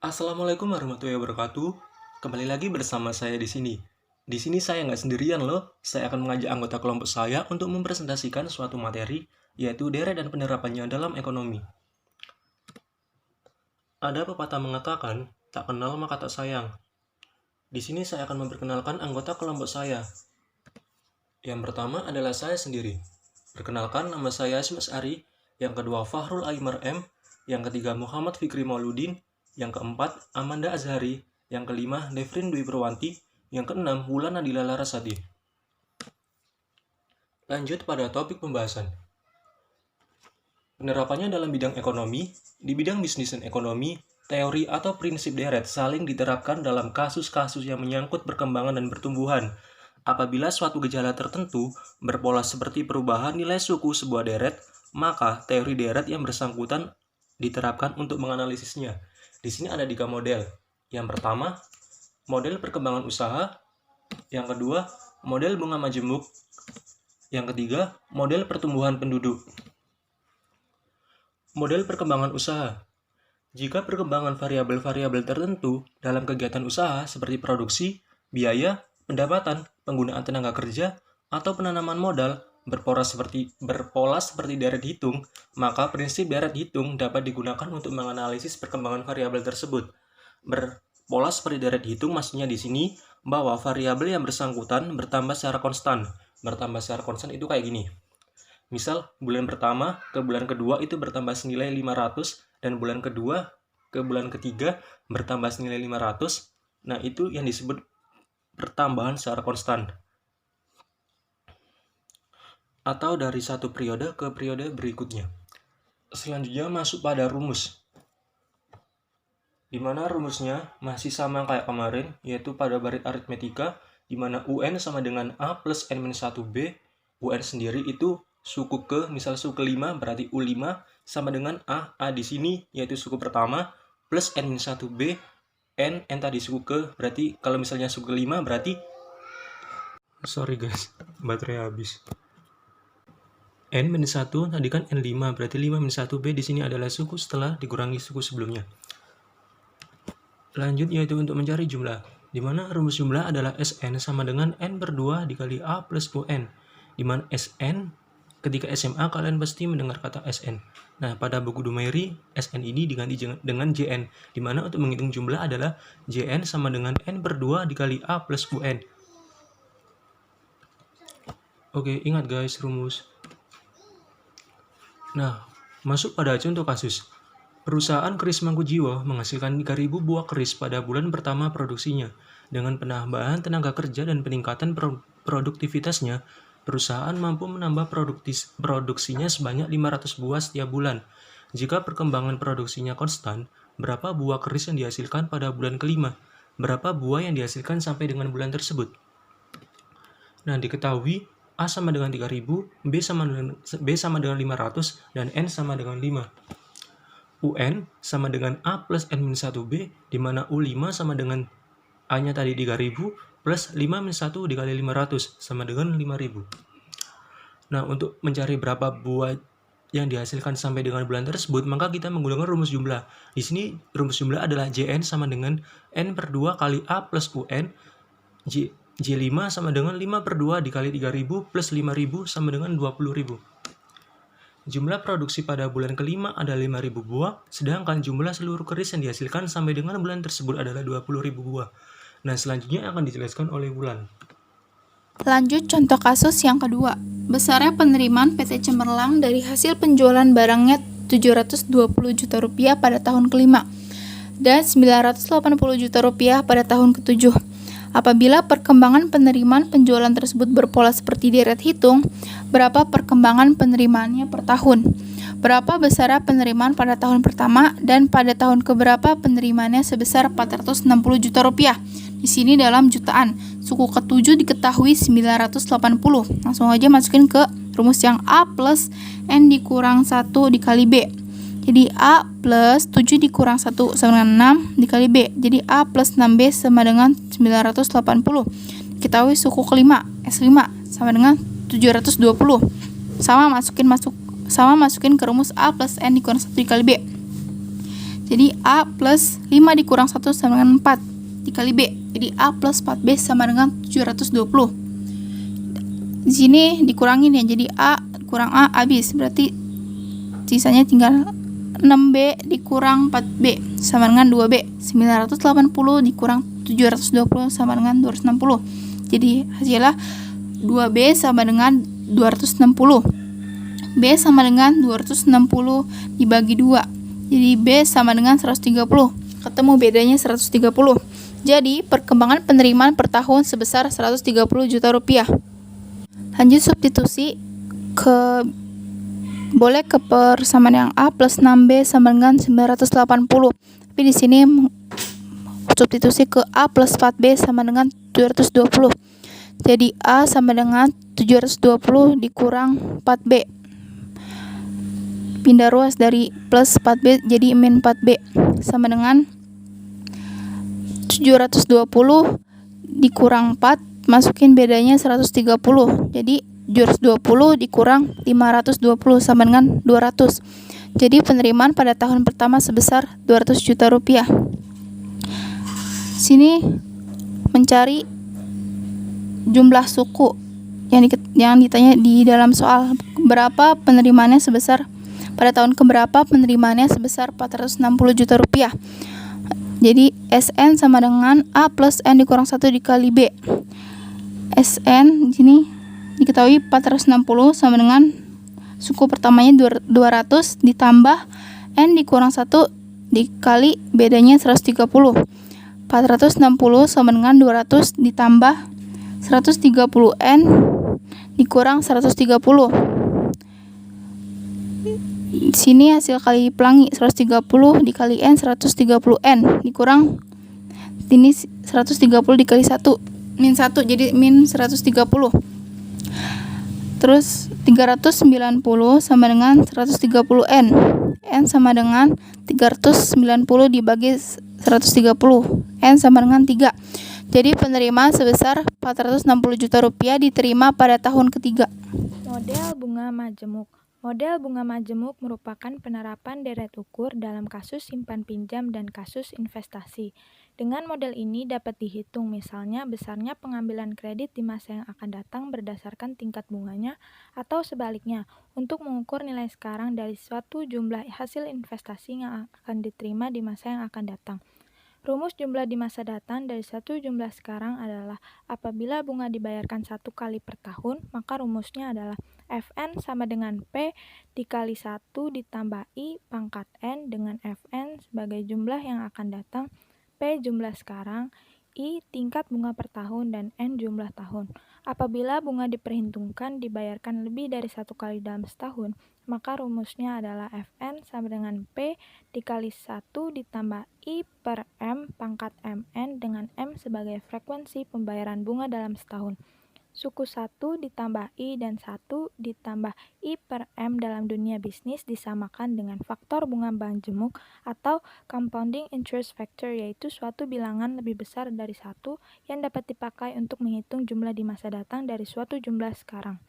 Assalamualaikum warahmatullahi wabarakatuh. Kembali lagi bersama saya di sini. Di sini saya nggak sendirian loh. Saya akan mengajak anggota kelompok saya untuk mempresentasikan suatu materi, yaitu deret dan penerapannya dalam ekonomi. Ada pepatah mengatakan, tak kenal maka tak sayang. Di sini saya akan memperkenalkan anggota kelompok saya. Yang pertama adalah saya sendiri. Perkenalkan, nama saya Asmas Ari. Yang kedua Fahrul Aimar M. Yang ketiga Muhammad Fikri Mauludin. Yang keempat, Amanda Azhari. Yang kelima, Devrin Dwi Perwanti. Yang keenam, Wulan Nadila Larasati. Lanjut pada topik pembahasan. Penerapannya dalam bidang ekonomi. Di bidang bisnis dan ekonomi, teori atau prinsip deret saling diterapkan dalam kasus-kasus yang menyangkut perkembangan dan pertumbuhan. Apabila suatu gejala tertentu berpola seperti perubahan nilai suku sebuah deret, maka teori deret yang bersangkutan diterapkan untuk menganalisisnya. Di sini ada 3 model. Yang pertama, model perkembangan usaha. Yang kedua, model bunga majemuk. Yang ketiga, model pertumbuhan penduduk. Model perkembangan usaha. Jika perkembangan variabel-variabel tertentu dalam kegiatan usaha seperti produksi, biaya, pendapatan, penggunaan tenaga kerja, atau penanaman modal berpola seperti deret hitung, maka prinsip deret hitung dapat digunakan untuk menganalisis perkembangan variabel tersebut. Berpola seperti deret hitung maksudnya di sini bahwa variabel yang bersangkutan bertambah secara konstan. Bertambah secara konstan itu kayak gini. Misal bulan pertama ke bulan kedua itu bertambah senilai 500 dan bulan kedua ke bulan ketiga bertambah senilai 500. Nah, itu yang disebut pertambahan secara konstan. Atau dari satu periode ke periode berikutnya. Selanjutnya masuk pada rumus. Di mana rumusnya masih sama kayak kemarin, yaitu pada baris aritmetika, di mana UN sama dengan A plus N-1B. UN sendiri itu suku ke, misal suku kelima berarti U5 sama dengan A di sini yaitu suku pertama plus N-1B, N tadi suku ke, berarti kalau misalnya suku kelima berarti sorry guys, baterai habis. N-1 tadi kan N5, berarti 5-1B di sini adalah suku setelah dikurangi suku sebelumnya. Lanjut yaitu untuk mencari jumlah, di mana rumus jumlah adalah Sn sama dengan N/2 dikali A plus UN, di mana Sn ketika SMA kalian pasti mendengar kata Sn. Nah, pada buku Dumairi, Sn ini diganti dengan Jn, di mana untuk menghitung jumlah adalah Jn sama dengan N/2 dikali A plus UN. Oke, ingat guys rumus. Nah, masuk pada contoh kasus. Perusahaan keris Mangkujiwo menghasilkan 3.000 buah keris pada bulan pertama produksinya. Dengan penambahan tenaga kerja dan peningkatan produktivitasnya, perusahaan mampu menambah produksinya sebanyak 500 buah setiap bulan. Jika perkembangan produksinya konstan, berapa buah keris yang dihasilkan pada bulan kelima? Berapa buah yang dihasilkan sampai dengan bulan tersebut? Nah, diketahui A sama dengan 3.000, B sama dengan 500, dan N sama dengan 5. UN sama dengan A plus N-1B, di mana U5 sama dengan A-nya tadi 3.000, plus 5-1 dikali 500, sama dengan 5.000. Nah, untuk mencari berapa buah yang dihasilkan sampai dengan bulan tersebut, maka kita menggunakan rumus jumlah. Di sini rumus jumlah adalah Jn sama dengan N/2 kali A plus UN, J5 sama dengan 5/2 dikali 3.000 plus 5.000 sama dengan 20.000. Jumlah produksi pada bulan kelima adalah 5.000 buah, sedangkan jumlah seluruh keris yang dihasilkan sampai dengan bulan tersebut adalah 20.000 buah. Nah, selanjutnya akan dijelaskan oleh Wulan. Lanjut contoh kasus yang kedua. Besarnya penerimaan PT Cemerlang dari hasil penjualan barangnya 720 juta rupiah pada tahun kelima dan 980 juta rupiah pada tahun ketujuh. Apabila perkembangan penerimaan penjualan tersebut berpola seperti deret hitung, berapa perkembangan penerimaannya per tahun? Berapa besar penerimaan pada tahun pertama dan pada tahun keberapa penerimaannya sebesar 460 juta rupiah? Di sini dalam jutaan. Suku ketujuh diketahui 980. Langsung aja masukin ke rumus yang A plus N dikurang 1 dikali B. Jadi A plus 7 dikurang 1 sama dengan 6 dikali B. Jadi A plus 6B sama dengan 980. Diketahui suku kelima S5 sama dengan 720. Sama masukin ke rumus A plus N dikurang 1 dikali B. Jadi A plus 5 dikurang 1 sama dengan 4 dikali B. Jadi A plus 4B sama dengan 720. Di sini dikurangin ya, jadi A kurang A habis, berarti sisanya tinggal 6B dikurang 4B sama dengan 2B. 980 dikurang 720 sama dengan 260. Jadi hasilnya 2B sama dengan 260. B sama dengan 260 dibagi 2. Jadi B sama dengan 130. Ketemu bedanya 130. Jadi perkembangan penerimaan per tahun sebesar 130 juta rupiah. Lanjut substitusi boleh ke persamaan yang A plus 6B sama dengan 980. Tapi di sini substitusi ke A plus 4B sama dengan 720. Jadi A sama dengan 720 dikurang 4B. Pindah ruas dari plus 4B jadi min 4B sama dengan 720 dikurang 4, masukin bedanya 130. Jadi 720 dikurang 520 sama dengan 200. Jadi penerimaan pada tahun pertama sebesar 200 juta rupiah. Sini mencari jumlah suku yang ditanya di dalam soal. Berapa penerimaannya sebesar pada tahun keberapa penerimaannya sebesar 460 juta rupiah. Jadi SN sama dengan A plus N dikurang 1 dikali B. SN di sini diketahui 460 sama dengan suku pertamanya 200 ditambah N dikurang 1 dikali bedanya 130. 460 sama dengan 200 ditambah 130N dikurang 130. Sini hasil kali pelangi 130 dikali N 130N dikurang ini 130 dikali 1 min 1 jadi min 130. Terus 390 sama dengan 130N. N sama dengan 390 dibagi 130. N sama dengan 3. Jadi penerimaan sebesar 460 juta rupiah diterima pada tahun ketiga. Model bunga majemuk. Model bunga majemuk merupakan penerapan deret ukur dalam kasus simpan pinjam dan kasus investasi. Dengan model ini dapat dihitung misalnya besarnya pengambilan kredit di masa yang akan datang berdasarkan tingkat bunganya atau sebaliknya untuk mengukur nilai sekarang dari suatu jumlah hasil investasi yang akan diterima di masa yang akan datang. Rumus jumlah di masa datang dari satu jumlah sekarang adalah apabila bunga dibayarkan 1 kali per tahun, maka rumusnya adalah Fn sama dengan P dikali 1 ditambah I pangkat N dengan Fn sebagai jumlah yang akan datang, P jumlah sekarang, I tingkat bunga per tahun, dan N jumlah tahun. Apabila bunga diperhitungkan dibayarkan lebih dari 1 kali dalam setahun, maka rumusnya adalah Fn sama dengan P dikali 1 ditambah I per M pangkat Mn dengan M sebagai frekuensi pembayaran bunga dalam setahun. Suku 1 ditambah I dan 1 ditambah I per M dalam dunia bisnis disamakan dengan faktor bunga majemuk atau compounding interest factor, yaitu suatu bilangan lebih besar dari 1 yang dapat dipakai untuk menghitung jumlah di masa datang dari suatu jumlah sekarang.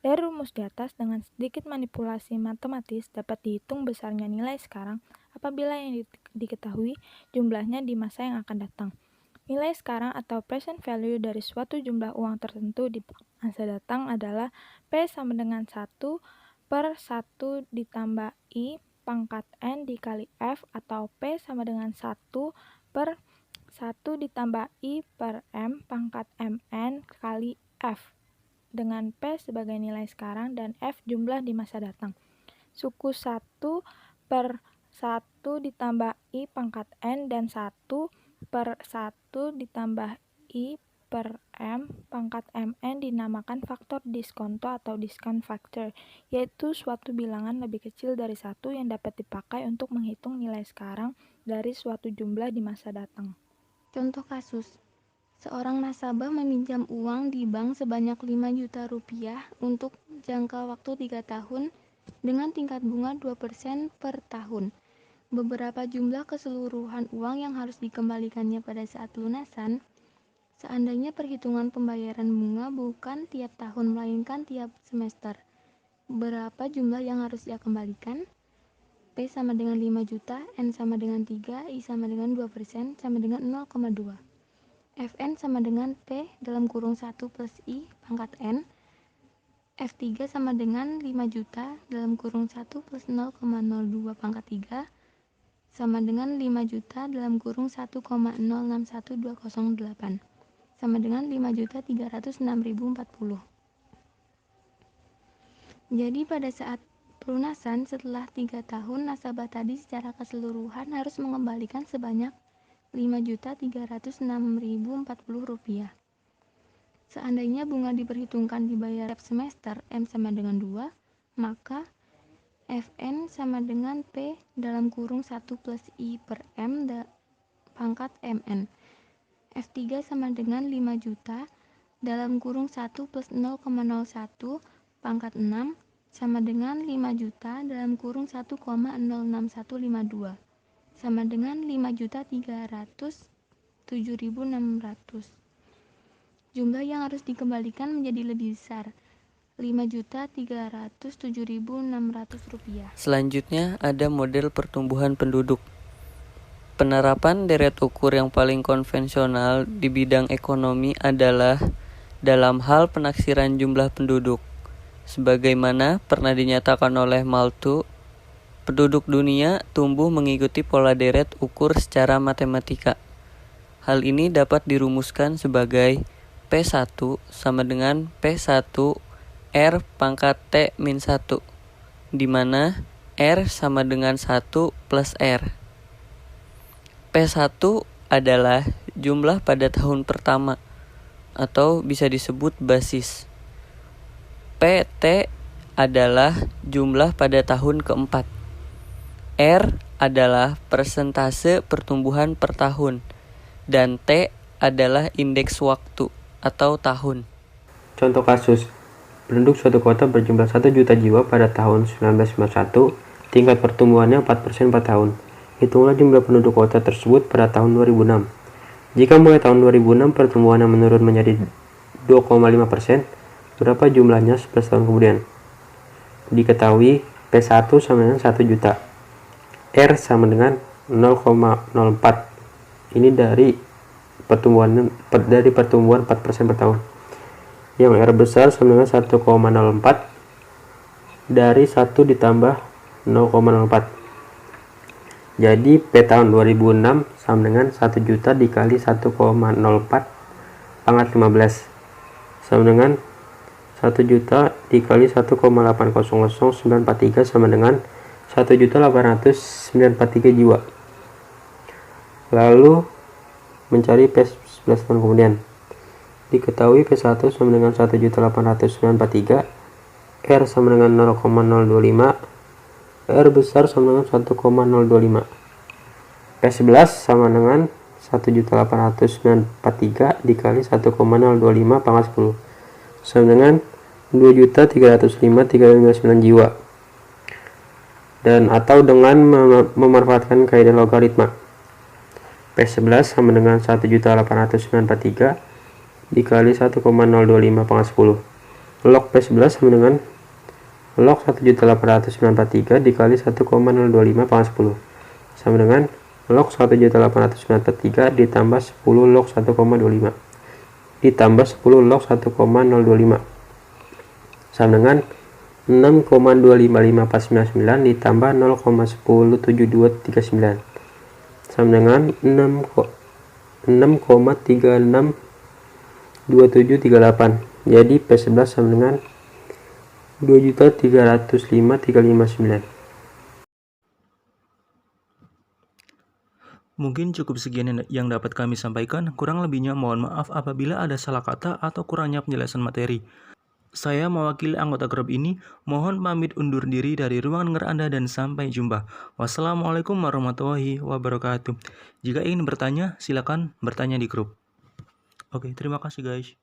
Dari rumus di atas dengan sedikit manipulasi matematis dapat dihitung besarnya nilai sekarang apabila yang diketahui jumlahnya di masa yang akan datang. Nilai sekarang atau present value dari suatu jumlah uang tertentu di masa datang adalah P sama dengan 1 per 1 ditambah I pangkat N dikali F atau P sama dengan 1 per 1 ditambah I per M pangkat Mn kali F dengan P sebagai nilai sekarang dan F jumlah di masa datang. Suku 1 per 1 ditambah I pangkat N dan 1 per 1 ditambah I per M pangkat Mn dinamakan faktor diskonto atau discount factor, yaitu suatu bilangan lebih kecil dari 1 yang dapat dipakai untuk menghitung nilai sekarang dari suatu jumlah di masa datang. Contoh kasus, seorang nasabah meminjam uang di bank sebanyak 5 juta rupiah untuk jangka waktu 3 tahun dengan tingkat bunga 2% per tahun. Beberapa jumlah keseluruhan uang yang harus dikembalikannya pada saat lunasan, seandainya perhitungan pembayaran bunga bukan tiap tahun melainkan tiap semester. Berapa jumlah yang harus dia kembalikan? P P sama dengan 5 juta, N sama dengan 3, I sama dengan 2%, sama dengan 0,2. Fn sama dengan P dalam kurung 1 plus I pangkat N. F3 sama dengan 5 juta dalam kurung 1 plus 0,02 pangkat 3 sama dengan 5 juta dalam kurung 1,061208 sama dengan 5.306.040. Jadi pada saat pelunasan setelah 3 tahun, nasabah tadi secara keseluruhan harus mengembalikan sebanyak Rp5.306.040. Seandainya bunga diperhitungkan dibayar setiap semester M sama dengan 2, maka Fn sama dengan P dalam kurung 1 plus I per M pangkat Mn. F3 sama dengan 5 juta dalam kurung 1 plus 0,01 pangkat 6 sama dengan 5 juta dalam kurung 1,06152 sama dengan 5.307.600. Jumlah yang harus dikembalikan menjadi lebih besar, Rp5.307.600. Selanjutnya ada model pertumbuhan penduduk. Penerapan deret ukur yang paling konvensional di bidang ekonomi adalah dalam hal penaksiran jumlah penduduk. Sebagaimana pernah dinyatakan oleh Malthus, penduduk dunia tumbuh mengikuti pola deret ukur secara matematika. Hal ini dapat dirumuskan sebagai P1 sama dengan P1 R pangkat T-1, di mana R sama dengan 1 plus R. P1 adalah jumlah pada tahun pertama, atau bisa disebut basis. PT adalah jumlah pada tahun keempat. R adalah persentase pertumbuhan per tahun, dan T adalah indeks waktu atau tahun. Contoh kasus, penduduk suatu kota berjumlah 1 juta jiwa pada tahun 1991, tingkat pertumbuhannya 4% per tahun. Hitunglah jumlah penduduk kota tersebut pada tahun 2006. Jika mulai tahun 2006 pertumbuhannya menurun menjadi 2,5%, berapa jumlahnya 11 tahun kemudian? Diketahui P1 sama dengan 1 juta, R sama dengan 0,04. Ini dari pertumbuhan 4% per tahun. Yang R besar sama dengan 1,04 dari 1 ditambah 0,04. Jadi P tahun 2006 sama dengan 1 juta dikali 1,04 pangkat 15 sama dengan 1 juta dikali 1,800943 sama dengan 1.800.943 jiwa. Lalu mencari P 11 tahun kemudian. Diketahui P1 sama dengan 1.800.943, R sama dengan 0,025, R besar sama dengan 1,025. P11 sama dengan 1.800.943 dikali 1,025 pangkat 10 sama dengan 2.305.359 jiwa. Dan atau dengan memanfaatkan kaidah logaritma. P11 sama dengan 1.800.943 dikali 1,025 pangkat 10. Log P11 sama dengan log 1.800.943 dikali 1,025 pangkat 10 sama dengan log 1.800.943 ditambah 10 log 1,25 ditambah 10 log 1,025 sama dengan 6,255499 ditambah 0,107239 sama dengan 6,362738. Jadi P11 sama dengan 2.305.359. Mungkin cukup sekian yang dapat kami sampaikan. Kurang lebihnya mohon maaf apabila ada salah kata atau kurangnya penjelasan materi. Saya mewakili anggota grup ini, mohon pamit undur diri dari ruang dengar Anda dan sampai jumpa. Wassalamualaikum warahmatullahi wabarakatuh. Jika ingin bertanya, silakan bertanya di grup. Oke, terima kasih guys.